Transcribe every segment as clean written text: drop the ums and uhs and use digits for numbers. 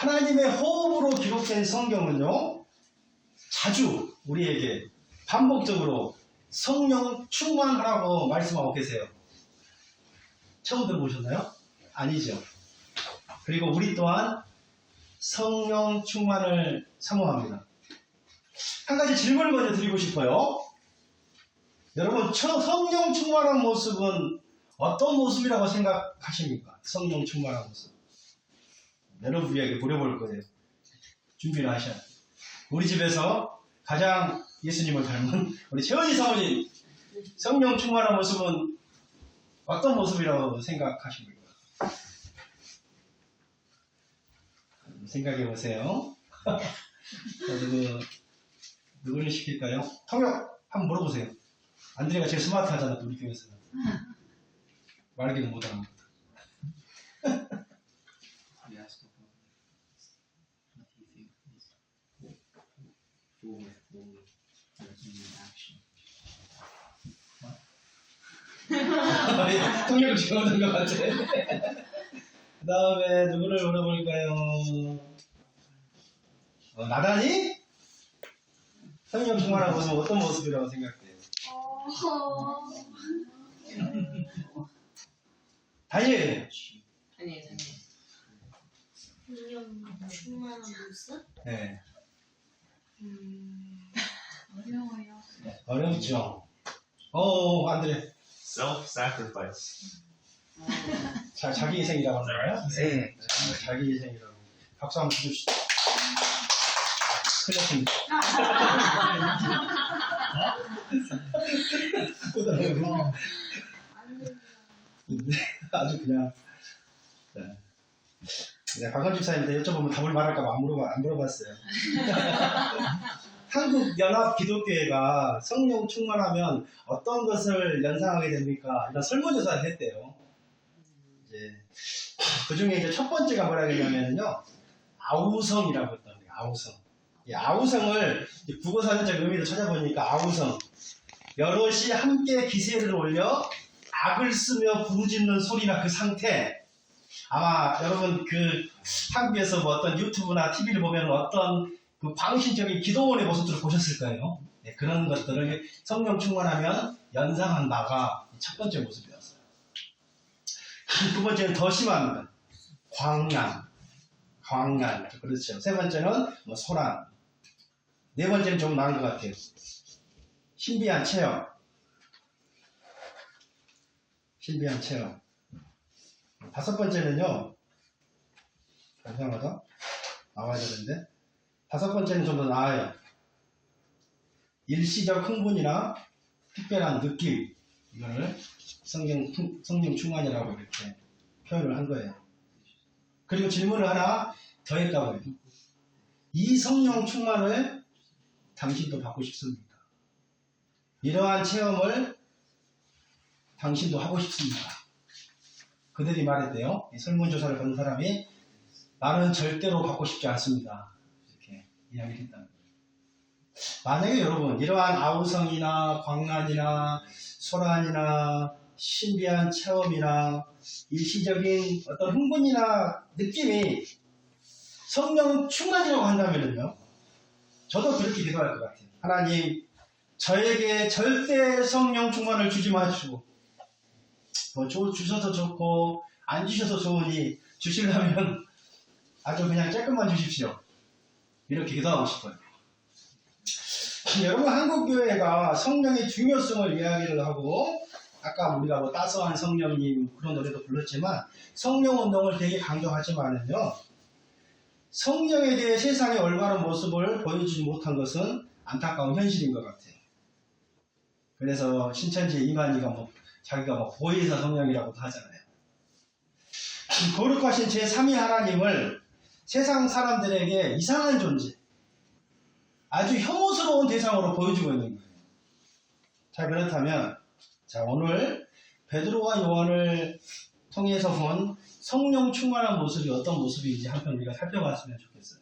하나님의 호흡으로 기록된 성경은요, 자주 우리에게 반복적으로 성령 충만하라고 말씀하고 계세요. 처음 들어보셨나요? 아니죠. 그리고 우리 또한 성령 충만을 사모합니다. 한 가지 질문을 먼저 드리고 싶어요. 여러분, 성령 충만한 모습은 어떤 모습이라고 생각하십니까? 성령 충만한 모습. 여러분에게 물어볼 거예요. 준비를 하셔야 돼요. 우리 집에서 가장 예수님을 닮은 우리 최원희 사모님, 성령 충만한 모습은 어떤 모습이라고 생각하십니까? 생각해 보세요. 누구를 시킬까요? 통역 한번 물어보세요. 안드레가 제일 스마트하잖아, 우리 교회에서는. 말하기는 못합니다. 통역을 지금 얻은 것 같아. 그 다음에 누구를 물어볼까요? 나단이? 성령 충만한 모습은 어떤 모습이라고 생각해요? 다니엘. 성령 충만한 모습? 네. 어려워요. 어렵죠. 안드레. Self-sacrifice. 자기 희생이라고 하나요? 네. 자기 희생이라고. 박수 한번 주십시오. 틀렸습니다. 아주 그냥. 네, 박원 집사님한테 여쭤보면 답을 말할까봐 안 물어봤어요. 한국연합기독교회가 성령 충만하면 어떤 것을 연상하게 됩니까? 이런 설문조사를 했대요. 이제 그 중에 이제 첫 번째가 뭐라 그러냐면요, 아우성이라고 했답니다. 아우성. 이 아우성을 국어사전적 의미를 찾아보니까 아우성, 여럿이 함께 기세를 올려 악을 쓰며 부르짖는 소리나 그 상태. 아마 여러분 한국에서 뭐 어떤 유튜브나 TV를 보면 어떤 그 광신적인 기도원의 모습들을 보셨을 거예요. 네, 그런 것들을 성령 충만하면 연상한 바가 첫 번째 모습이었어요. 두 번째는 더 심합니다. 광란. 그렇죠. 세 번째는 소란. 네 번째는 좀 나은 것 같아요. 신비한 체험. 다섯 번째는요, 이상하다. 나와야 되는데. 다섯 번째는 좀 더 나아요. 일시적 흥분이나 특별한 느낌. 이거를 성령 충만이라고 이렇게 표현을 한 거예요. 그리고 질문을 하나 더 했다고요. 이 성령 충만을 당신도 받고 싶습니까? 이러한 체험을 당신도 하고 싶습니까? 그들이 말했대요. 이 설문조사를 받은 사람이 나는 절대로 받고 싶지 않습니다. 이렇게 이야기를 했다는 거예요. 만약에 여러분 이러한 아우성이나 광란이나 소란이나 신비한 체험이나 일시적인 어떤 흥분이나 느낌이 성령 충만이라고 한다면요, 저도 그렇게 기도할 것 같아요. 하나님, 저에게 절대 성령 충만을 주지 마시고, 주셔서 좋고 안 주셔서 좋으니 주시려면 아주 그냥 조금만 주십시오. 이렇게 기도하고 싶어요. 여러분, 한국교회가 성령의 중요성을 이야기를 하고, 아까 우리가 따스한 성령님 그런 노래도 불렀지만 성령운동을 되게 강조하지만은요, 성령에 대해 세상의 올바른 모습을 보여주지 못한 것은 안타까운 현실인 것 같아요. 그래서 신천지 이만희가 자기가 보혜사 성령이라고도 하잖아요. 거룩하신 제3위 하나님을 세상 사람들에게 이상한 존재, 아주 혐오스러운 대상으로 보여주고 있는 거예요. 자, 그렇다면 오늘 베드로와 요한을 통해서 본 성령 충만한 모습이 어떤 모습인지 한편 우리가 살펴봤으면 좋겠어요.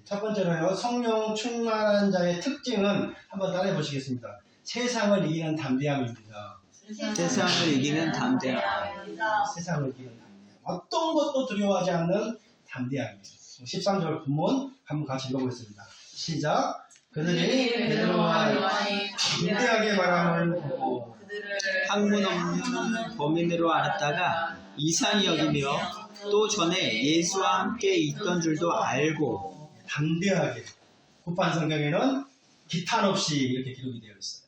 첫 번째로요, 성령 충만한 자의 특징은 한번 따라해 보시겠습니다. 세상을 이기는 담대함입니다. 세상을 이기는 담대함. 세상을 이기는 담대함. 어떤 것도 두려워하지 않는 담대함이에요. 13절 본문 한번 같이 읽어보겠습니다. 시작. 그들이 베드로와 요한이 담대하게 말함을 보고 학문 없는 범인으로 알았다가 이상히 여기며 또 전에 예수와 함께 있던 줄도 알고 담대하게, 구판 성경에는 기탄 없이 이렇게 기록이 되어 있어요.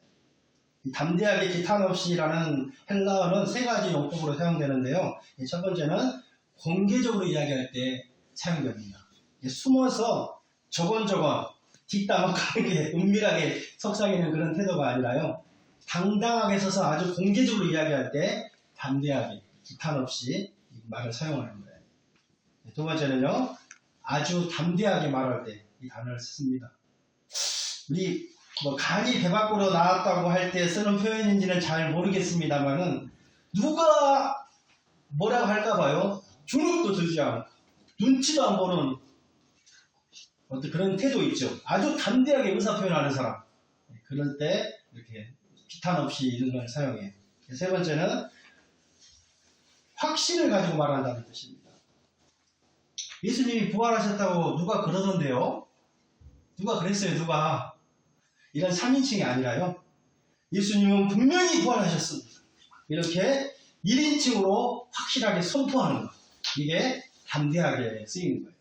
이 담대하게 기탄 없이라는 헬라어는 세 가지 용법으로 사용되는데요. 첫 번째는 공개적으로 이야기할 때 사용됩니다. 숨어서 저건저건 뒷담화하는 게 은밀하게 속삭이는 그런 태도가 아니라요. 당당하게 서서 아주 공개적으로 이야기할 때 담대하게 기탄 없이 이 말을 사용하는 거예요. 두 번째는요. 아주 담대하게 말할 때 이 단어를 쓰습니다. 우리 간이 배 밖으로 나왔다고 할 때 쓰는 표현인지는 잘 모르겠습니다만은 누가 뭐라고 할까 봐요. 주눅도 들지 않고 눈치도 안 보는 어떤 그런 태도 있죠. 아주 담대하게 의사 표현하는 사람. 그럴 때 이렇게 기탄 없이 이런 걸 사용해요. 세 번째는 확신을 가지고 말한다는 뜻입니다. 예수님이 부활하셨다고 누가 그러던데요? 누가 그랬어요? 누가? 이런 3인칭이 아니라요. 예수님은 분명히 부활하셨습니다. 이렇게 1인칭으로 확실하게 선포하는 것. 이게 담대하게 쓰이는 거예요.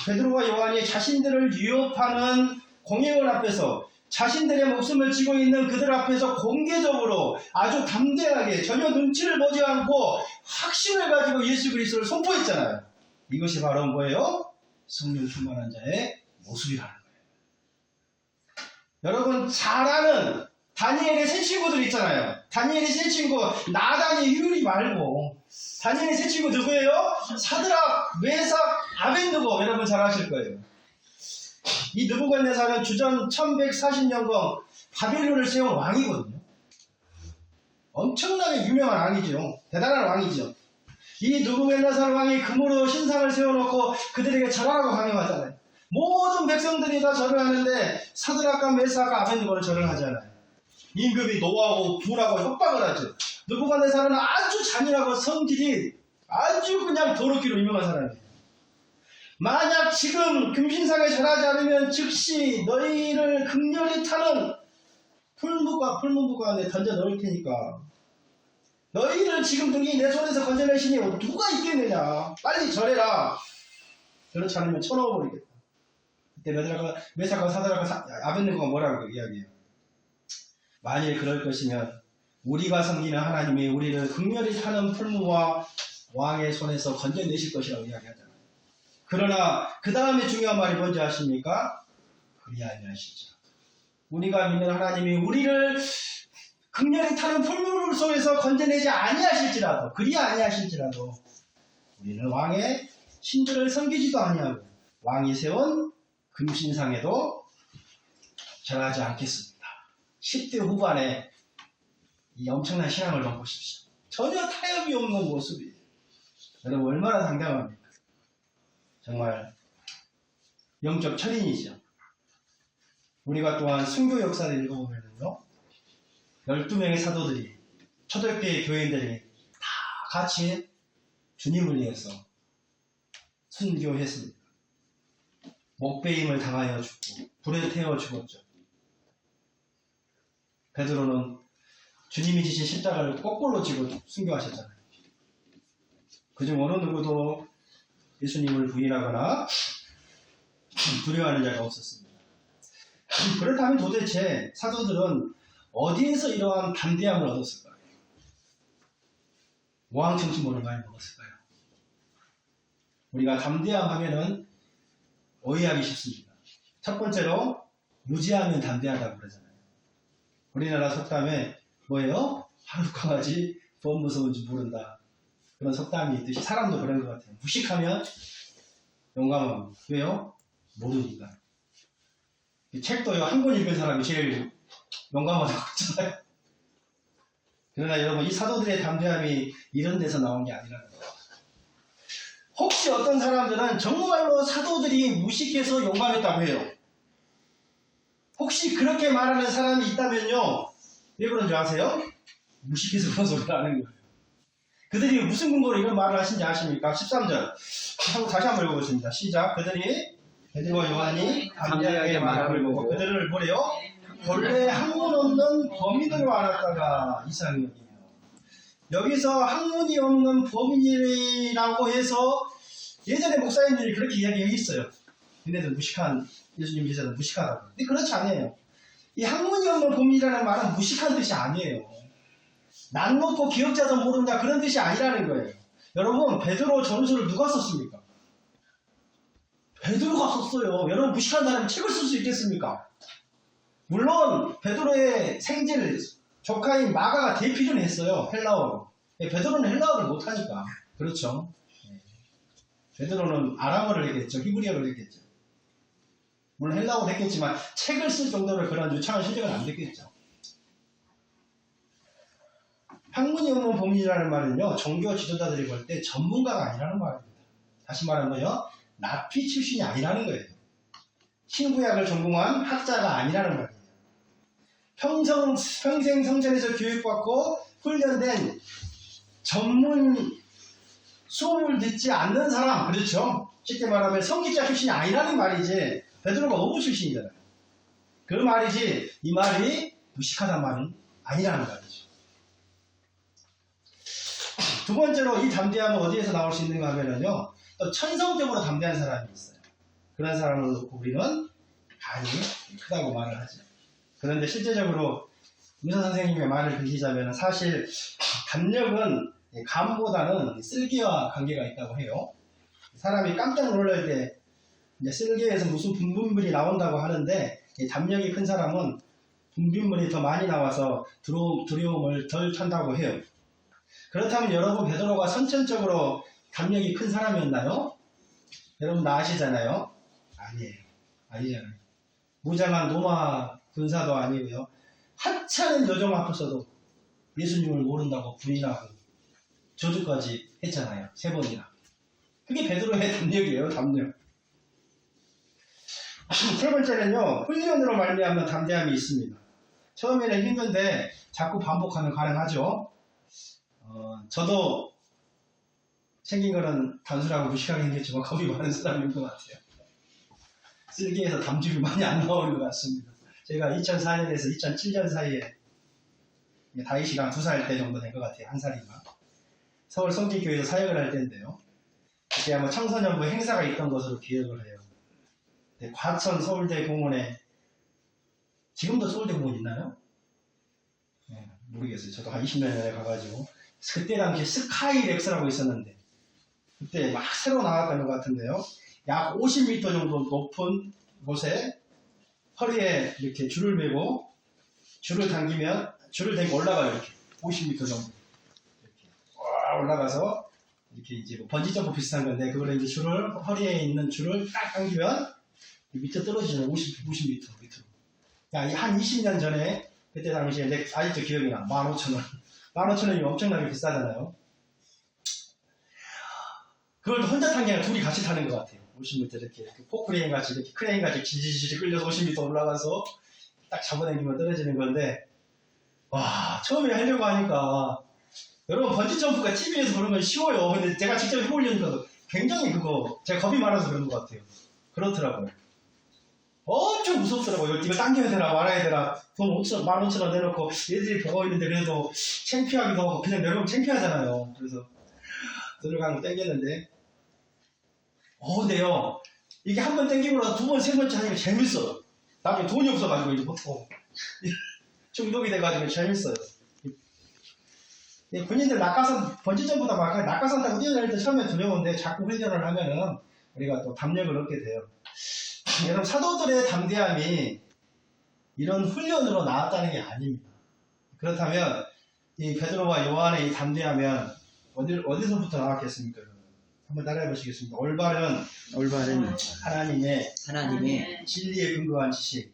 베드로와 요한이 자신들을 위협하는 공회원 앞에서 자신들의 목숨을 지고 있는 그들 앞에서 공개적으로 아주 담대하게 전혀 눈치를 보지 않고 확신을 가지고 예수 그리스도를 선포했잖아요. 이것이 바로 뭐예요? 성령 충만한 자의 모습이라는 거예요. 여러분 잘 아는 다니엘의 세 친구들 있잖아요. 다니엘의 세 친구 나단이 휴리 말고 다니엘의 세 친구 누구예요? 사드락, 메삭, 아벤느고 여러분 잘 아실 거예요. 이 느부갓네살은 주전 1140년경 바벨론을 세운 왕이거든요. 엄청나게 유명한 왕이죠. 대단한 왕이죠. 이 느부갓네살 왕이 금으로 신상을 세워놓고 그들에게 절하라고 강요하잖아요. 모든 백성들이 다 절을 하는데 사드락과 메삭과 아벤느고는 절을 하지 않아요. 임금이 노하고 부라고 협박을 하죠. 느부갓네살은 아주 잔인하고 성질이 아주 그냥 더럽기로 유명한 사람이에요. 만약 지금 금신상에 절하지 않으면 즉시 너희를 극렬히 타는 풀무불 안에 던져 넣을 테니까 너희를 지금 등이 내 손에서 건져내시니 누가 있겠느냐. 빨리 절해라. 그렇지 않으면 쳐넣어버리겠다. 그때 메삭과 사드락과 아벤느고가 뭐라고 이야기해요. 만일 그럴 것이면 우리가 섬기는 하나님이 우리를 극렬히 타는 풀무와 왕의 손에서 건져내실 것이라고 이야기하잖아요. 그러나 그 다음에 중요한 말이 뭔지 아십니까? 그리 아니하시죠. 우리가 믿는 하나님이 우리를 극렬히 타는 풀무 속에서 건져내지 아니하실지라도 그리 아니하실지라도 우리는 왕의 신들을 섬기지도 아니하고 왕이 세운 금신상에도 절하지 않겠습니다. 10대 후반에 이 엄청난 신앙을 좀 보십시오. 전혀 타협이 없는 모습이에요. 여러분 얼마나 당당합니까? 정말 영적 철인이죠. 우리가 또한 순교 역사를 읽어보면요. 12명의 사도들이 초대교회 교인들이 다 같이 주님을 위해서 순교했습니다. 목베임을 당하여 죽고 불에 태워 죽었죠. 베드로는 주님이 지신 십자가를 거꾸로 지고 순교하셨잖아요. 그중 어느 누구도 예수님을 부인하거나 두려워하는 자가 없었습니다. 그렇다면 도대체 사도들은 어디에서 이러한 담대함을 얻었을까요? 오왕청춘모를 많이 먹었을까요? 우리가 담대함 하면은 오해하기 쉽습니다. 첫 번째로 무지하면 담대하다고 그러잖아요. 우리나라 속담에 뭐예요? 하루 강아지 법 무서운지 모른다. 그런 속담이 있듯이 사람도 그런 것 같아요. 무식하면 용감합니다. 왜요? 모르니까. 이 책도요, 한 권 읽은 사람이 제일 용감하다고 했잖아요. 그러나 여러분, 이 사도들의 담대함이 이런 데서 나온 게 아니라는 거예요. 혹시 어떤 사람들은 정말로 사도들이 무식해서 용감했다고 해요. 혹시 그렇게 말하는 사람이 있다면요, 왜 그런 줄 아세요? 무식해서 그런 소리를 하는 거예요. 그들이 무슨 근거로 이런 말을 하신지 아십니까? 13절. 다시 한번 읽어보겠습니다. 시작. 그들이 베드로와 요한이 담대하게 말함을 보고 그들을 뭐래요? 본래 학문 없는 범인으로 알았다가 이상히 여기며. 여기서 학문이 없는 범인이라고 해서 예전에 목사님들이 그렇게 이야기했어요. 얘네들 무식한, 예수님 제자들 무식하다고. 근데 그렇지 않아요. 이 학문이 없는 범인이라는 말은 무식한 뜻이 아니에요. 난 놓고 기억자도 모른다 그런 뜻이 아니라는 거예요. 여러분, 베드로 전서를 누가 썼습니까? 베드로가 썼어요. 여러분, 무식한 사람이 책을 쓸 수 있겠습니까? 물론 베드로의 생질 조카인 마가가 대피를 했어요. 헬라어로. 베드로는 헬라어를 못하니까. 그렇죠. 베드로는 아람어를 했겠죠. 히브리어를 했겠죠. 물론 헬라어를 했겠지만 책을 쓸 정도로 그런 유창한 실력은 안 됐겠죠. 학문이 없는 범인이라는 말은요, 종교 지도자들이 볼 때 전문가가 아니라는 말입니다. 다시 말하면요, 납피 출신이 아니라는 거예요. 신구약을 전공한 학자가 아니라는 말이에요. 평생 성전에서 교육받고 훈련된 전문 수업을 듣지 않는 사람, 그렇죠? 쉽게 말하면 성직자 출신이 아니라는 말이지, 베드로가 어부 출신이잖아요. 그 말이지, 이 말이 무식하단 말은 아니라는 말이죠. 두 번째로 이 담대함은 어디에서 나올 수 있는가 하면요, 또 천성적으로 담대한 사람이 있어요. 그런 사람을 놓고 우리는 간이 크다고 말을 하죠. 그런데 실제적으로 의사 선생님의 말을 빌리자면 사실 담력은 감보다는 쓸개와 관계가 있다고 해요. 사람이 깜짝 놀랄 때 이제 쓸개에서 무슨 분비물이 나온다고 하는데 이 담력이 큰 사람은 분비물이 더 많이 나와서 두려움을 덜 탄다고 해요. 그렇다면 여러분, 베드로가 선천적으로 담력이 큰 사람이었나요? 여러분 다 아시잖아요. 아니에요. 아니잖아요. 무장한 로마 군사도 아니고요. 하찮은 여정 앞에서도 예수님을 모른다고 부인하고 저주까지 했잖아요. 3번이나. 그게 베드로의 담력이에요. 담력. 세 번째는요, 훈련으로 말미암는 담대함이 있습니다. 처음에는 힘든데 자꾸 반복하면 가능하죠. 저도 생긴 거는 단순하고 무식하게 생겼지만 겁이 많은 사람인 것 같아요. 쓸개에서 담즙이 많이 안 나오는 것 같습니다. 제가 2004년에서 2007년 사이에 다윗이랑 2살 때 정도 된 것 같아요. 1살인가. 서울 성지교회에서 사역을 할 때인데요. 그때 아마 청소년부 행사가 있던 것으로 기억을 해요. 과천 서울대 공원에, 지금도 서울대 공원 있나요? 네, 모르겠어요. 저도 한 20년 전에 가가지고. 그때 당시에 스카이렉스라고 있었는데, 그때 막 새로 나왔던 것 같은데요. 약 50m 정도 높은 곳에 허리에 이렇게 줄을 매고, 줄을 당기면, 줄을 대고 올라가요. 이렇게. 50m 정도. 이렇게 올라가서, 이렇게 이제 뭐 번지점프 비슷한 건데, 그걸 이제 허리에 있는 줄을 딱 당기면, 밑에 떨어지죠. 50m 밑으로. 한 20년 전에, 그때 당시에 아직도 기억이 나. 15,000원. 15,000원이면 엄청나게 비싸잖아요. 그걸 혼자 탄 게 아니라 둘이 같이 타는 것 같아요. 50m 이렇게 포크레인 같이 이렇게 크레인 같이 지지지 끌려서 50m 올라가서 딱 잡아당기면 떨어지는 건데, 와, 처음에 하려고 하니까 여러분, 번지점프가 TV에서 보는 건 쉬워요. 근데 제가 직접 해보려니까 굉장히 제가 겁이 많아서 그런 것 같아요. 그렇더라고요. 엄청 무섭더라고요. 이거 당겨야 되나 말아야 되나. 돈 15,000원 내놓고 얘들이 보고 있는데 그래도 창피하기도 하고 그냥 내려오면 창피하잖아요. 그래서 들어가는 거 땡겼는데, 근데요, 이게 한 번 땡기고 나서 2번, 3번째 하니까 재밌어요. 나중에 돈이 없어가지고 이제 보통 중독이 돼가지고 재밌어요. 군인들 낙하산, 번지점보다 막 낙하산 타고 뛰어다닐 때 처음에 두려운데 자꾸 훈련을 하면은 우리가 또 담력을 얻게 돼요. 여러분, 사도들의 담대함이 이런 훈련으로 나왔다는 게 아닙니다. 그렇다면 이 베드로와 요한의 이 담대하면 어디서부터 나왔겠습니까? 한번 따라해 보시겠습니다. 올바른 하나님의 진리에 근거한 지식.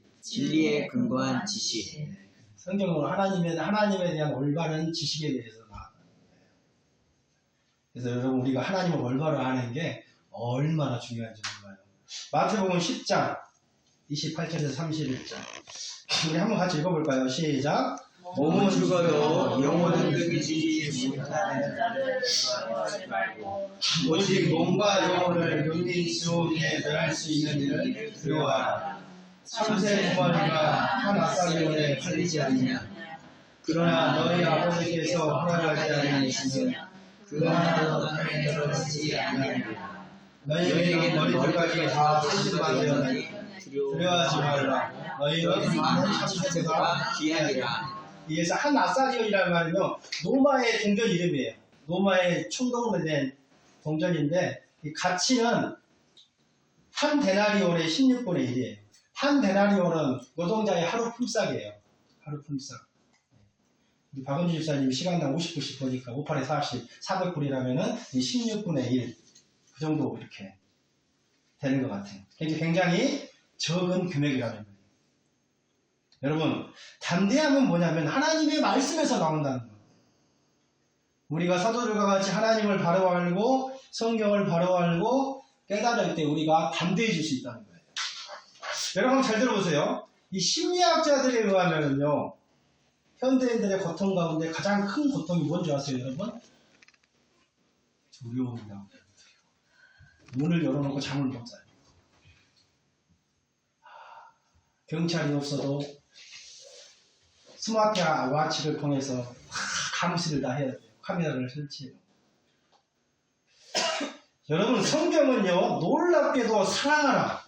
성경은 하나님에 대한 올바른 지식에 대해서 나왔다. 그래서 여러분, 우리가 하나님을 올바로 아는 게 얼마나 중요한지 몰라요. 마태복음 10장 28절에서 31절. 우리 한번 같이 읽어볼까요? 시작. 몸은 죽어도 영혼은 끊이지 못하는 오직 몸과 영혼을 능히 지옥에 멸할 수 있는 일을 두려워하라. 참새 두 마리가 한 아싸리온에 팔리지 않느냐. 그러나 너희 아버지께서 허락하지 않으시면 그 하나도 너희에게 떨어지지 않느냐. 너희에게 머리털까지 다 살신받으려니 두려워하지 말라. 너희는 많은 참새가 귀하리라. 이에서 한 아싸리온이라는 말은요, 노마의 동전 이름이에요. 노마의 총동으로 된 동전인데, 이 가치는 한 데나리온의 16분의 1이에요. 한 데나리온은 노동자의 하루 품삯이에요. 하루 품삯. 우리 박은주 집사님이 시간당 50불씩 버니까 58에 40, 400불이라면은 이 16분의 1. 그 정도 이렇게 되는 것 같아요. 굉장히 적은 금액이라는 거예요. 여러분, 담대함은 뭐냐면 하나님의 말씀에서 나온다는 거예요. 우리가 사도들과 같이 하나님을 바로 알고 성경을 바로 알고 깨달을 때 우리가 담대해질 수 있다는 거예요. 여러분 잘 들어보세요. 이 심리학자들에 의하면요, 현대인들의 고통 가운데 가장 큰 고통이 뭔지 아세요, 여러분? 두려움이다. 문을 열어놓고 잠을 못 자요. 경찰이 없어도 스마트 와치를 통해서 감시를 다 해야 돼요. 카메라를 설치해요. 여러분, 성경은요, 놀랍게도 사랑하라.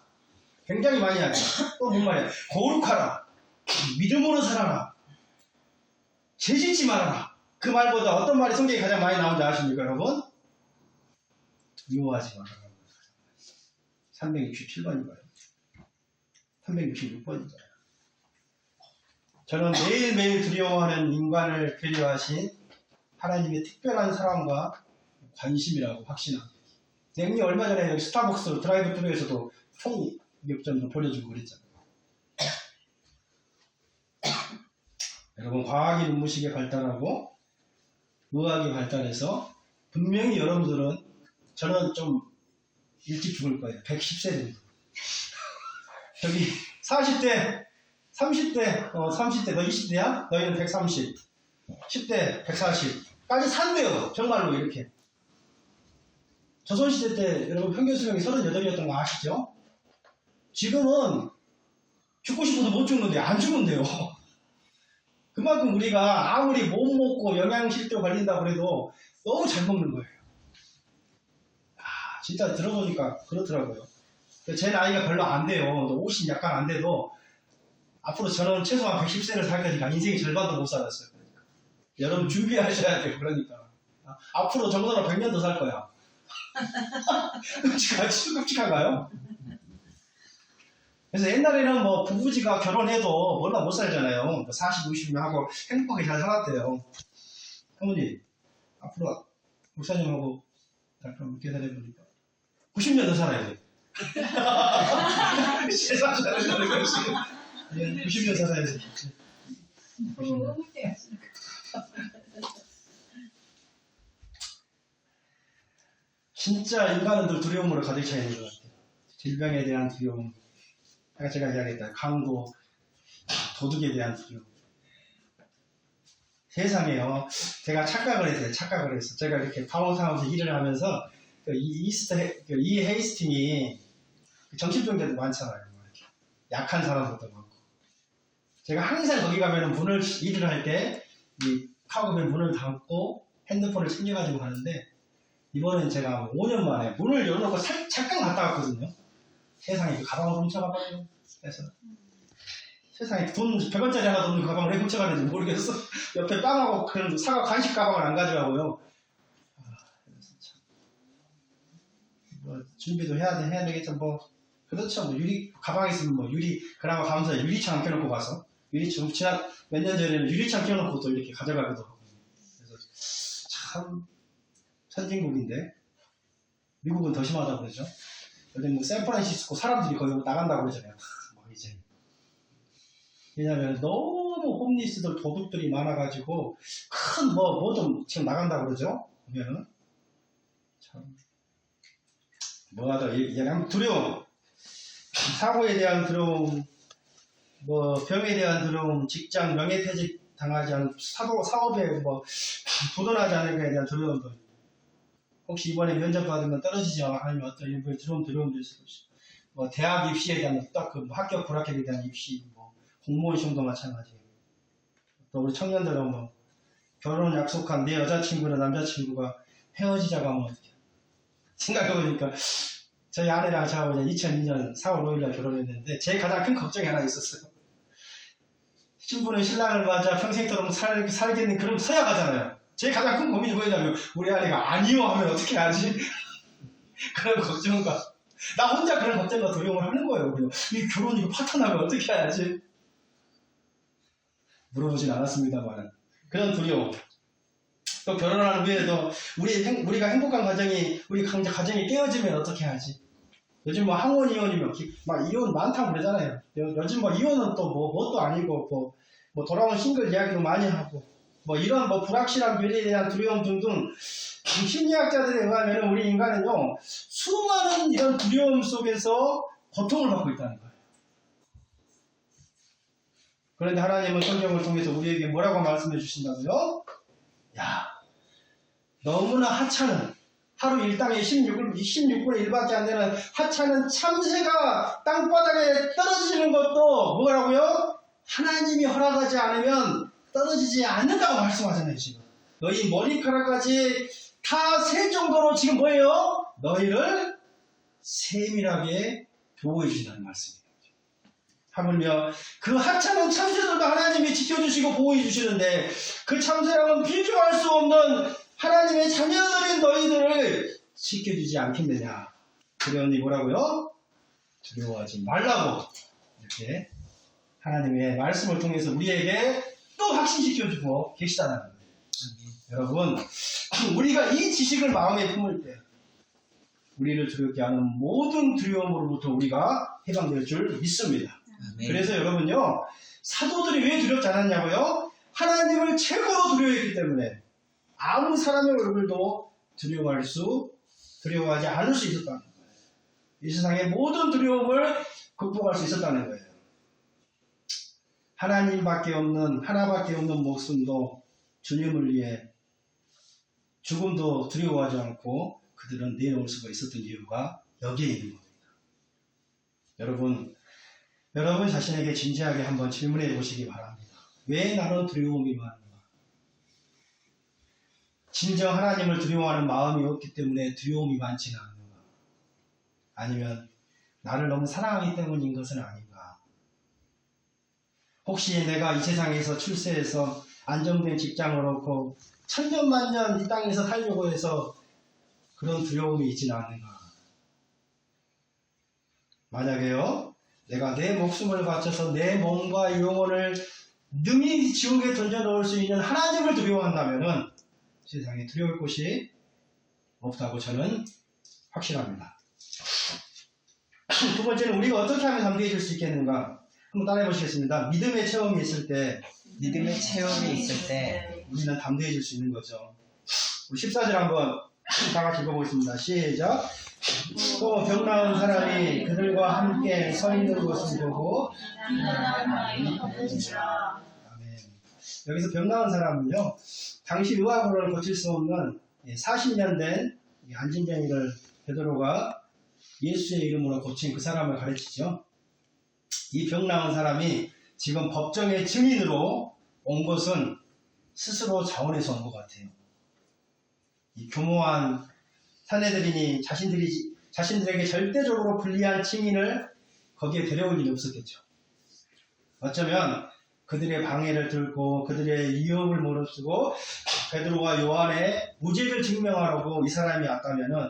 굉장히 많이 하죠. 또 뭔 말이야? 거룩하라. 믿음으로 살아라. 죄짓지 말아라. 그 말보다 어떤 말이 성경에 가장 많이 나오는지 아십니까, 여러분? 두려워하지 말아라. 367번인가요? 366번인가요? 저는 매일매일 두려워하는 인간을 배려하신 하나님의 특별한 사랑과 관심이라고 확신합니다. 냉리 얼마 전에 여기 스타벅스 드라이브 트루에서도 총몇점도 보내주고 그랬잖아요. 여러분, 과학이 눈부시게 발달하고 의학이 발달해서 분명히 여러분들은, 저는 좀 일찍 죽을 거예요. 110세 정도. 저기 40대, 30대, 30대, 너 20대야? 너희는 130, 10대 140까지 산대요. 정말로 이렇게. 조선시대 때 여러분 평균 수명이 38이었던 거 아시죠? 지금은 죽고 싶어도 못 죽는데 안 죽는데요. 그만큼 우리가 아무리 못 먹고 영양실조 걸린다고 해도 너무 잘 먹는 거예요. 진짜 들어보니까 그렇더라고요. 제 나이가 별로 안 돼요. 50 약간 안 돼도 앞으로 저는 최소한 110세를 살 거니까 인생의 절반도 못 살았어요. 그러니까. 여러분 준비하셔야 돼요. 그러니까. 앞으로 정도로 100년 더 살 거야. 끔찍한가요? 그래서 옛날에는 뭐 부부지가 결혼해도 몰라 못 살잖아요. 40, 50년 하고 행복하게 잘 살았대요. 어머니, 앞으로 목사님하고 남편 몇개 살아보니까 90년 더 살아야 돼. 세상 살아야 되는 거지. 90년 살아야지. 90년. 진짜 인간은 늘 두려움으로 가득 차 있는 것 같아요. 질병에 대한 두려움, 제가 이야기했다. 강도, 도둑에 대한 두려움. 세상에요. 제가 착각을 했어요. 제가 이렇게 파워사우스 일을 하면서 이 헤이스팅이 정신병자도 많잖아요. 이렇게. 약한 사람들도 많고. 제가 항상 거기 가면 일을 할 때 이 카고벨 문을 닫고 핸드폰을 챙겨가지고 가는데, 이번엔 제가 5년 만에 문을 열어놓고 잠깐 갔다 왔거든요. 세상에 그 가방을 훔쳐가봐요. 그래서 세상에 돈 100원짜리 하나 없는 가방을 왜 훔쳐가는지 모르겠어. 옆에 빵하고 그런 사과 간식 가방을 안 가져가고요. 그래서 참, 뭐 준비도 해야 되겠죠. 뭐 그렇죠. 뭐 유리 가방에 있으면 뭐 그나마 가면서 유리창 켜놓고 가서 지난 몇 년 전에는 유리창 켜놓고 또 이렇게 가져가기도 하고. 그래서 참 선진국인데 미국은 더 심하다고 그러죠. 요즘 뭐 샌프란시스코 사람들이 거기 나간다고 그러잖아요. 뭐 이제 왜냐면 너무 홈리스들 도둑들이 많아가지고 큰 뭐 좀 지금 나간다고 그러죠. 보면은 참 뭐가 더 얘기하면 두려움, 사고에 대한 두려움, 뭐 병에 대한 두려움, 직장 명예퇴직 당하지 않은 사업에 뭐 도전하지 않은 것에 대한 두려움도, 혹시 이번에 면접 받으면 떨어지지 않으면 어떤 일부의 두려움도 있을 것이고, 뭐 대학 입시에 대한 딱 그 합격 불합격에 대한 입시, 뭐 공무원 시험도 마찬가지고, 또 우리 청년들은 뭐 결혼 약속한 내 여자친구나 남자친구가 헤어지자고 하면 어떡해. 생각해보니까 저희 아내랑 저하고 이제 2002년 4월 5일날 결혼했는데 제 가장 큰 걱정이 하나 있었어요. 신부는 신랑을 맞아 평생도록 살겠는 그런 서약하잖아요. 제 가장 큰 고민이 뭐냐면 우리 아내가 아니요 하면 어떻게 하지? 그런 걱정과 나 혼자 그런 걱정과 두려움을 하는 거예요. 그냥 이 결혼 이거 파탄나면 어떻게 해야지? 물어보진 않았습니다만 그런 두려움. 또 결혼한 후에도 우리가 행복한 가정이 우리 가정이 깨어지면 어떻게 하지? 요즘 뭐 항원 이혼이면 막 이혼 많다고 그러잖아요. 요즘 뭐 이혼은 또 뭣도 아니고 뭐 돌아온 싱글 이야기도 많이 하고 뭐 이런 뭐 불확실한 미래에 대한 두려움 등등 심리학자들에 의하면 우리 인간은요 수많은 이런 두려움 속에서 고통을 받고 있다는 거예요. 그런데 하나님은 성경을 통해서 우리에게 뭐라고 말씀해 주신다고요? 야, 너무나 하찮은 하루 일당의 16분의 1밖에 안 되는 하찮은 참새가 땅바닥에 떨어지는 것도 뭐라고요? 하나님이 허락하지 않으면 떨어지지 않는다고 말씀하잖아요. 지금 너희 머리카락까지 다 셀 정도로 지금 뭐예요? 너희를 세밀하게 보호해 주신다는 말씀이에요. 하물며 그 하찮은 참새들도 하나님이 지켜주시고 보호해 주시는데 그 참새랑은 비교할 수 없는 하나님의 자녀들인 너희들을 지켜주지 않겠느냐. 그러니 뭐라고요? 두려워하지 말라고 이렇게 하나님의 말씀을 통해서 우리에게 또 확신시켜주고 계시다는 거예요. 여러분, 우리가 이 지식을 마음에 품을 때 우리를 두렵게 하는 모든 두려움으로부터 우리가 해방될 줄 믿습니다. 아멘. 그래서 여러분요, 사도들이 왜 두렵지 않았냐고요? 하나님을 최고로 두려워했기 때문에 아무 사람의 얼굴도 두려워하지 않을 수 있었다는 거예요. 이 세상의 모든 두려움을 극복할 수 있었다는 거예요. 하나밖에 없는 목숨도 주님을 위해 죽음도 두려워하지 않고 그들은 내놓을 수가 있었던 이유가 여기에 있는 겁니다. 여러분 자신에게 진지하게 한번 질문해 보시기 바랍니다. 왜 나는 두려움이 많은가? 진정 하나님을 두려워하는 마음이 없기 때문에 두려움이 많지는 않는가? 아니면 나를 너무 사랑하기 때문인 것은 아닌가? 혹시 내가 이 세상에서 출세해서 안정된 직장을 얻고 천년만년 이 땅에서 살려고 해서 그런 두려움이 있지는 않는가? 만약에요, 내가 내 목숨을 바쳐서 내 몸과 영혼을 능히 지옥에 던져놓을 수 있는 하나님을 두려워한다면은 세상에 두려울 곳이 없다고 저는 확신합니다. 두 번째는 우리가 어떻게 하면 담대해질 수 있겠는가? 한번 따라해 보시겠습니다. 믿음의 체험이 있을 때 우리는 담대해질 수 있는 거죠. 우리 14절 한번 다 같이 읽어보겠습니다. 시작. 또 병 나은 사람이 그들과 함께 서 있는 것을 보고 아멘. 여기서 병 나은 사람은요, 당시 의학으로는 고칠 수 없는 40년 된 안진병이를 베드로가 예수의 이름으로 고친 그 사람을 가르치죠. 이 병 나은 사람이 지금 법정의 증인으로 온 것은 스스로 자원해서 온 것 같아요. 이 교모한 사내들이니 자신들에게 절대적으로 불리한 증인을 거기에 데려올 일이 없었겠죠. 어쩌면 그들의 방해를 들고 그들의 위협을 무릅쓰고 베드로와 요한의 무죄를 증명하려고 이 사람이 왔다면은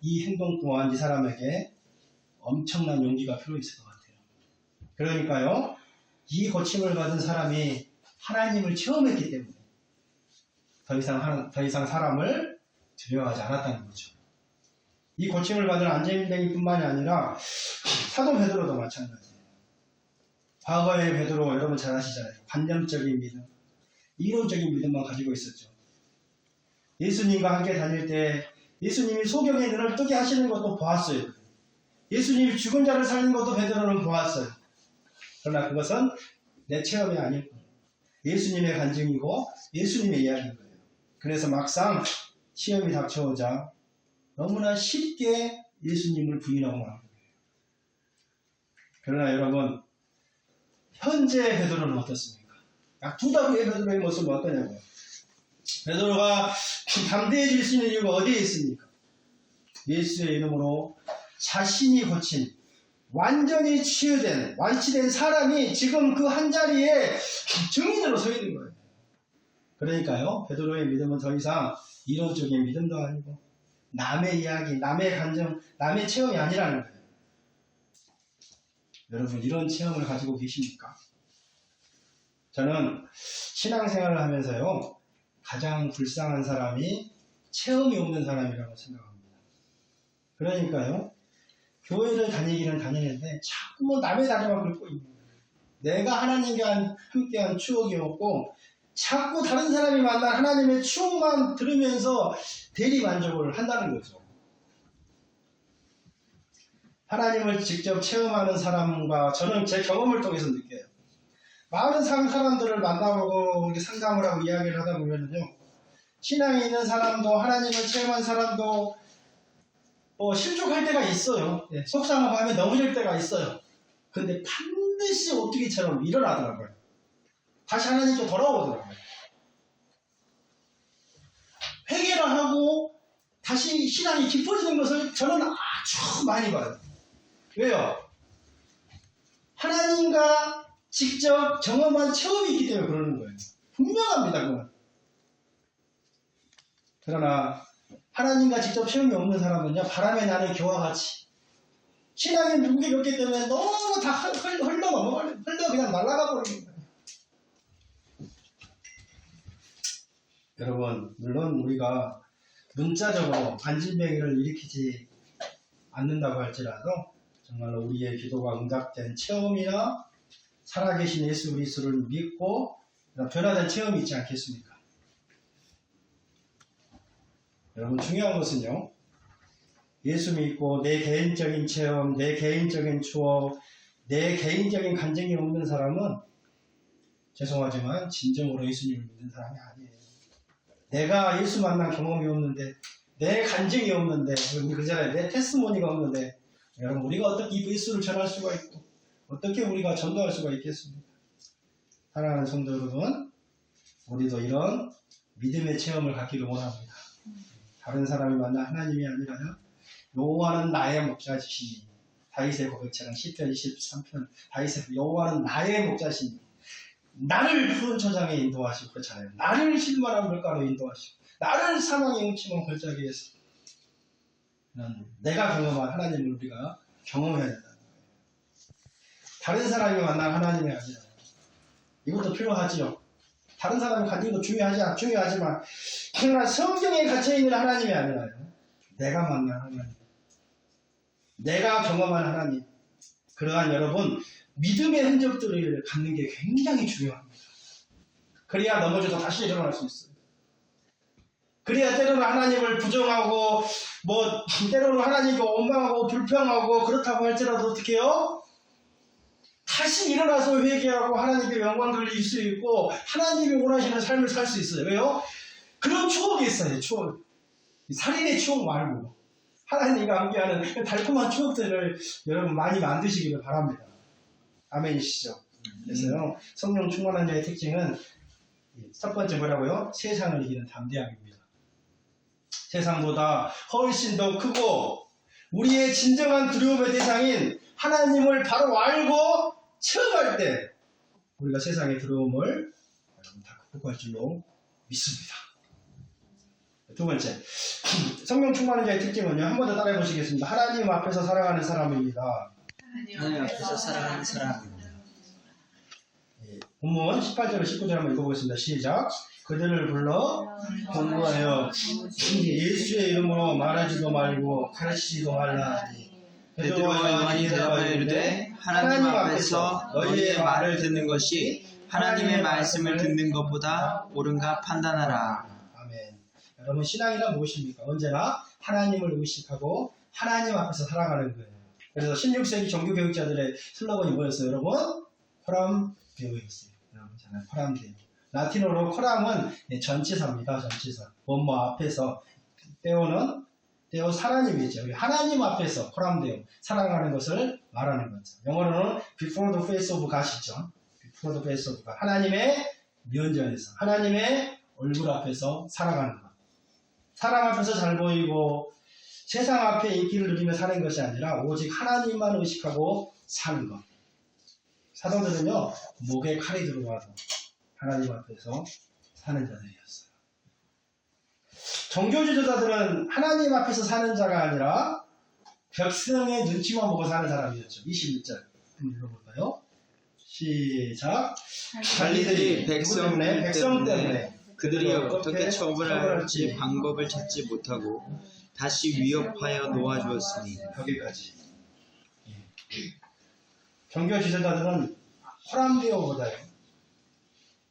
이 행동 또한 이 사람에게 엄청난 용기가 필요했을 것 같아요. 그러니까요, 이 고침을 받은 사람이 하나님을 체험했기 때문에 더 이상 사람을 두려워하지 않았다는 거죠. 이 고침을 받은 안진뱅이뿐만이 아니라 사도 베드로도 마찬가지예요. 과거의 베드로 여러분 잘 아시잖아요. 관념적인 믿음, 이론적인 믿음만 가지고 있었죠. 예수님과 함께 다닐 때 예수님이 소경의 눈을 뜨게 하시는 것도 보았어요. 예수님이 죽은 자를 살리는 것도 베드로는 보았어요. 그러나 그것은 내 체험이 아니고 예수님의 간증이고 예수님의 이야기인 거예요. 그래서 막상 시험이 닥쳐오자 너무나 쉽게 예수님을 부인하고 말한 거예요. 그러나 여러분, 현재 베드로는 어떻습니까? 약 2달 후에 베드로의 모습은 어떠냐고요? 베드로가 담대해질 수 있는 이유가 어디에 있습니까? 예수의 이름으로 자신이 고친 완전히 치유된 완치된 사람이 지금 그 한자리에 증인으로 서 있는 거예요. 그러니까요, 베드로의 믿음은 더 이상 이론적인 믿음도 아니고 남의 이야기, 남의 감정, 남의 체험이 아니라는 거예요. 여러분, 이런 체험을 가지고 계십니까? 저는 신앙생활을 하면서요, 가장 불쌍한 사람이 체험이 없는 사람이라고 생각합니다. 그러니까요, 교회를 다니기는 다니는데 자꾸 남의 다리만 긁고 있는 거예요. 내가 하나님과 함께한 추억이 없고 자꾸 다른 사람이 만난 하나님의 추억만 들으면서 대리만족을 한다는 거죠. 하나님을 직접 체험하는 사람과 저는 제 경험을 통해서 느껴요. 많은 사람들을 만나보고 이렇게 상담을 하고 이야기를 하다 보면요, 신앙에 있는 사람도 하나님을 체험한 사람도 실족할 때가 있어요. 속상한 마음에 넘어질 때가 있어요. 근데 반드시 어떻게처럼 일어나더라고요. 다시 하나님께 돌아오더라고요. 회개를 하고 다시 신앙이 깊어지는 것을 저는 아주 많이 봐요. 왜요? 하나님과 직접 경험한 체험이 있기 때문에 그러는 거예요. 분명합니다, 그건. 그러나 하나님과 직접 체험이 없는 사람은요, 바람에 나는 교와 같이 신앙의 무게였기 때문에 너무 다 흘러 넘어가요. 흘러 그냥 날아가 버리는 거예요. 여러분, 물론 우리가 문자적으로 안진뱅이를 일으키지 않는다고 할지라도 정말로 우리의 기도가 응답된 체험이나 살아계신 예수 그리스도를 믿고 변화된 체험이 있지 않겠습니까? 여러분, 중요한 것은요, 예수 믿고 내 개인적인 체험, 내 개인적인 추억, 내 개인적인 간증이 없는 사람은 죄송하지만 진정으로 예수님을 믿는 사람이 아니에요. 내가 예수 만난 경험이 없는데, 내 간증이 없는데, 우리 그전에 내 테스모니가 없는데, 여러분, 우리가 어떻게 예수를 전할 수가 있고 어떻게 우리가 전도할 수가 있겠습니까? 사랑하는 성도 여러분, 우리도 이런 믿음의 체험을 갖기를 원합니다. 다른 사람이 만난 하나님이 아니라요, 여호와는 나의 목자시니, 다윗의 고백처럼 시편 23편 다윗의 여호와는 나의 목자시니 나를 푸른 초장에 인도하시고 그렇잖아요. 나를 실만한 물가로 인도하시고 나를 사망의 음침한 골짜기에서, 내가 경험한 하나님을 우리가 경험해야 된다는 거예요. 다른 사람이 만난 하나님이 아니라, 이것도 필요하지요. 다른 사람이 갖는 것도 중요하지만 그러나 성경에 갇혀있는 하나님이 아니라요, 내가 만난 하나님, 내가 경험한 하나님, 그러한 여러분 믿음의 흔적들을 갖는 게 굉장히 중요합니다. 그래야 넘어져도 다시 일어날 수 있어요. 그래야 때로는 하나님을 부정하고 때로는 하나님께 원망하고 불평하고 그렇다고 할지라도 어떻게 해요? 다시 일어나서 회개하고 하나님께 영광 돌릴 수 있고 하나님이 원하시는 삶을 살 수 있어요. 왜요? 그런 추억이 있어요. 추억. 살인의 추억 말고 하나님과 함께하는 달콤한 추억들을 여러분 많이 만드시기를 바랍니다. 아멘이시죠? 그래서요, 성령 충만한 자의 특징은 첫 번째 뭐라고요? 세상을 이기는 담대함입니다. 세상보다 훨씬 더 크고 우리의 진정한 두려움의 대상인 하나님을 바로 알고 체험할 때 우리가 세상의 두려움을 다 극복할 줄로 믿습니다. 두 번째, 성령 충만한 자의 특징은요, 한 번 더 따라해 보시겠습니다. 하나님 앞에서 살아가는 사람입니다. 하나님 앞에서 살아가는 사람입니다. 본문 18절로 19절 한번 읽어보겠습니다. 시작. 그들을 불러 권고하여 예수의 이름으로 말하지도 말고 가르치지도 말라. 베드로와 요한이 대답하여 이르되 하나님 앞에서 너희의 말을 듣는 것이 하나님의 말씀을 듣는 것보다 옳은가 판단하라. 아멘. 여러분, 신앙이란 무엇입니까? 언제나 하나님을 의식하고 하나님 앞에서 살아가는 거예요. 그래서 16세기 종교교육자들의 슬로건이 뭐였어요, 여러분? 포람되어 있어요. 여러분, 잖아요. 포람되어. 라틴어로 코람은 전치사입니다. 전치사. 뭐뭐 앞에서 데오는 데오 하나님이죠. 하나님 앞에서 코람 데오 사랑하는 것을 말하는 거죠. 영어로는 before the face of God이죠. before the face of God. 하나님의 면전에서 하나님의 얼굴 앞에서 살아가는 것. 사람 앞에서 잘 보이고 세상 앞에 인기를 누리며 사는 것이 아니라 오직 하나님만 의식하고 사는 것. 사도들은요, 목에 칼이 들어와도 하나님 앞에서 사는 자들이었어요. 종교지도자들은 하나님 앞에서 사는 자가 아니라 백성의 눈치만 보고 사는 사람이었죠. 21절 한번 읽어볼까요? 시작. 관리들이 백성 때문에 그들이 어떻게 처벌할지 방법을 찾지 못하고 다시 위협하여 놓아주었으니 여기까지. 종교 지도자들은 호람데오보다요,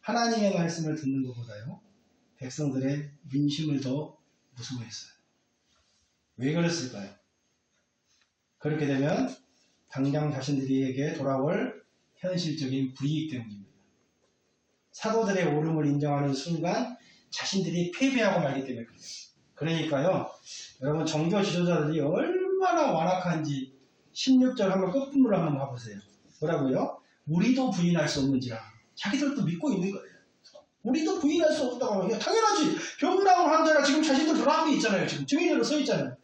하나님의 말씀을 듣는 것보다요, 백성들의 민심을 더 무서워했어요. 왜 그랬을까요? 그렇게 되면 당장 자신들에게 돌아올 현실적인 불이익 때문입니다. 사도들의 옳음을 인정하는 순간 자신들이 패배하고 말기 때문에 그래요. 그러니까요, 여러분 종교 지도자들이 얼마나 완악한지 16절 한번 끝부분을 한번 봐보세요. 뭐라고요? 우리도 부인할 수 없는지라. 자기들도 믿고 있는 거예요. 우리도 부인할 수 없다고 하면 당연하지. 병나온 환자가 지금 자신들 돌아온 게 있잖아요. 지금 증인으로 서 있잖아요.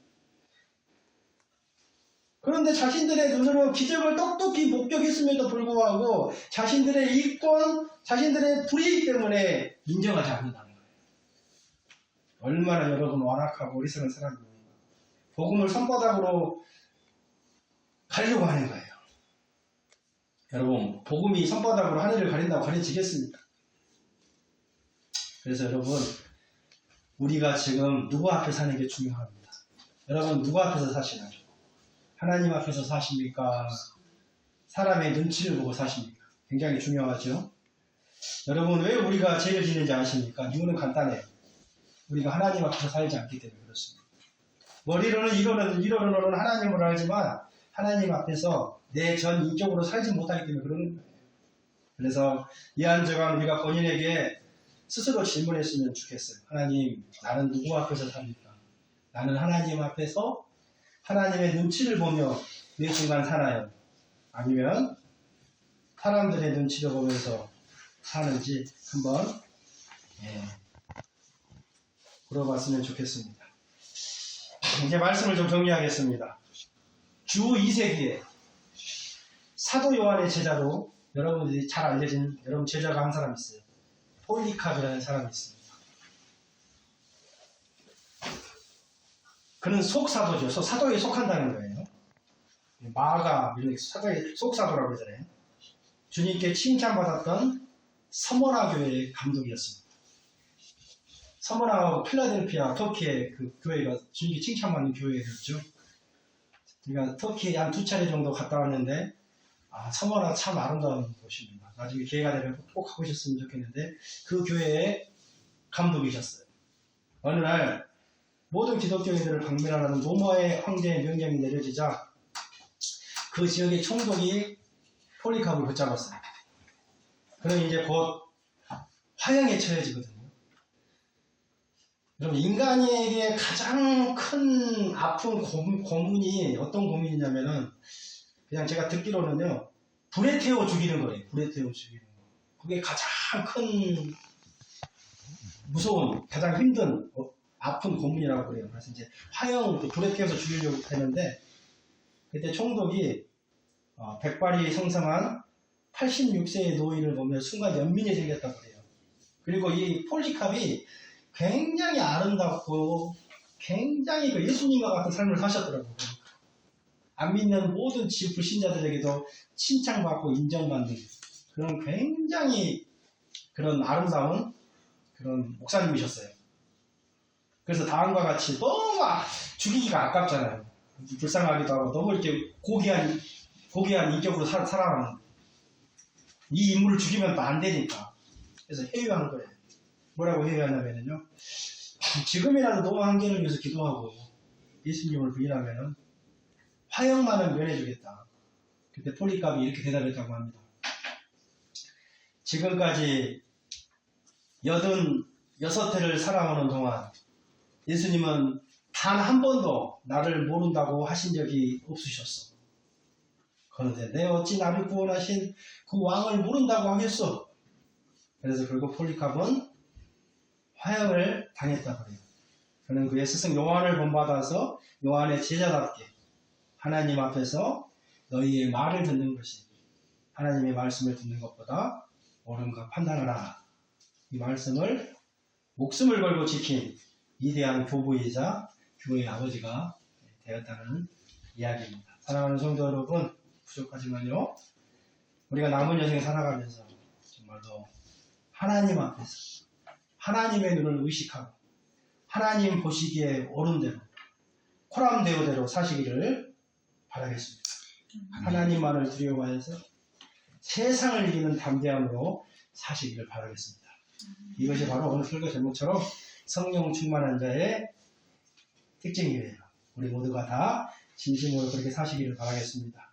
그런데 자신들의 눈으로 기적을 똑똑히 목격했음에도 불구하고 자신들의 이권, 자신들의 불이익 때문에 인정하지 않는다는 거예요. 얼마나 여러분 완악하고 어리석은 사람입니까? 복음을 손바닥으로 가리려고 하는 거예요. 여러분, 복음이 손바닥으로 하늘을 가린다고 가려지겠습니까? 그래서 여러분, 우리가 지금 누구 앞에 사는 게 중요합니다. 여러분, 누구 앞에서 사시나요? 하나님 앞에서 사십니까? 사람의 눈치를 보고 사십니까? 굉장히 중요하죠. 여러분, 왜 우리가 죄를 지는지 아십니까? 이유는 간단해요. 우리가 하나님 앞에서 살지 않기 때문에 그렇습니다. 머리로는 이론으로는 하나님을 알지만 하나님 앞에서 내 전 인격으로 살지 못하기 때문에 그러는 거예요. 그래서 이 한 주간 우리가 본인에게 스스로 질문했으면 좋겠어요. 하나님, 나는 누구 앞에서 삽니까? 나는 하나님 앞에서 하나님의 눈치를 보며 매 순간 사나요? 아니면 사람들의 눈치를 보면서 사는지 한번 물어봤으면 좋겠습니다. 이제 말씀을 좀 정리하겠습니다. 주 2세기에 사도 요한의 제자로 여러분들이 잘 알려진 여러분 제자가 한 사람 있어요. 폴리캅이라는 사람이 있습니다. 그는 속사도죠. 사도에 속한다는 거예요. 마가 이런 사도의 속사도라고 그러잖아요. 주님께 칭찬받았던 서머나 교회의 감독이었습니다. 서머나 필라델피아 터키의 그 교회가 주님께 칭찬받는 교회였죠. 그러니까 터키에 한 2차례 정도 갔다 왔는데 서머나 참 아름다운 곳입니다. 나중에 기회가 되면 꼭 가보셨으면 좋겠는데 그 교회의 감독이셨어요. 어느 날 모든 기독교인들을 방문하라는 로마의 황제의 명령이 내려지자 그 지역의 총독이 폴리캅을 붙잡았어요. 그럼 이제 곧 화형에 처해지거든요. 여러분, 인간에게 가장 큰 아픈 고문이 어떤 고문이냐면은 그냥 제가 듣기로는요, 불에 태워 죽이는 거예요. 불에 태워 죽이는 거. 그게 가장 큰 무서운, 가장 힘든 아픈 고문이라고 그래요. 그래서 이제 화형, 불에 태워서 죽이려고 했는데 그때 총독이 백발이 성성한 86세의 노인을 보면 순간 연민이 생겼다고 그래요. 그리고 이 폴리캅이 굉장히 아름답고 굉장히 그 예수님과 같은 삶을 사셨더라고요. 안 믿는 모든 불신자들에게도 칭찬받고 인정받는 그런 굉장히 그런 아름다운 그런 목사님이셨어요. 그래서 다음과 같이 너무 죽이기가 아깝잖아요. 불쌍하기도 하고 너무 이렇게 고귀한 인격으로 살아가는 이 인물을 죽이면 또 안 되니까 그래서 회유한 거예요. 뭐라고 회유하냐면요, 지금이라도 너무 한계를 위해서 기도하고 예수님을 부인하면은 화형만은 면해주겠다. 그때 폴리캅이 이렇게 대답했다고 합니다. 지금까지 86해를 살아오는 동안 예수님은 단 한 번도 나를 모른다고 하신 적이 없으셨어. 그런데 내 어찌 나를 구원하신 그 왕을 모른다고 하겠어. 그래서 결국 폴리캅은 화형을 당했다 그래요. 그는 그의 스승 요한을 본받아서 요한의 제자답게 하나님 앞에서 너희의 말을 듣는 것이 하나님의 말씀을 듣는 것보다 옳은가 판단하라. 이 말씀을 목숨을 걸고 지킨 위대한 교부이자 교회의 아버지가 되었다는 이야기입니다. 사랑하는 성도 여러분, 부족하지만요, 우리가 남은 여생 살아가면서 정말로 하나님 앞에서 하나님의 눈을 의식하고 하나님 보시기에 옳은 대로 코람데오대로 사시기를 바라겠습니다. 하나님만을 두려워해서 세상을 이기는 담대함으로 사시기를 바라겠습니다. 이것이 바로 오늘 설교 제목처럼 성령 충만한 자의 특징이에요. 우리 모두가 다 진심으로 그렇게 사시기를 바라겠습니다.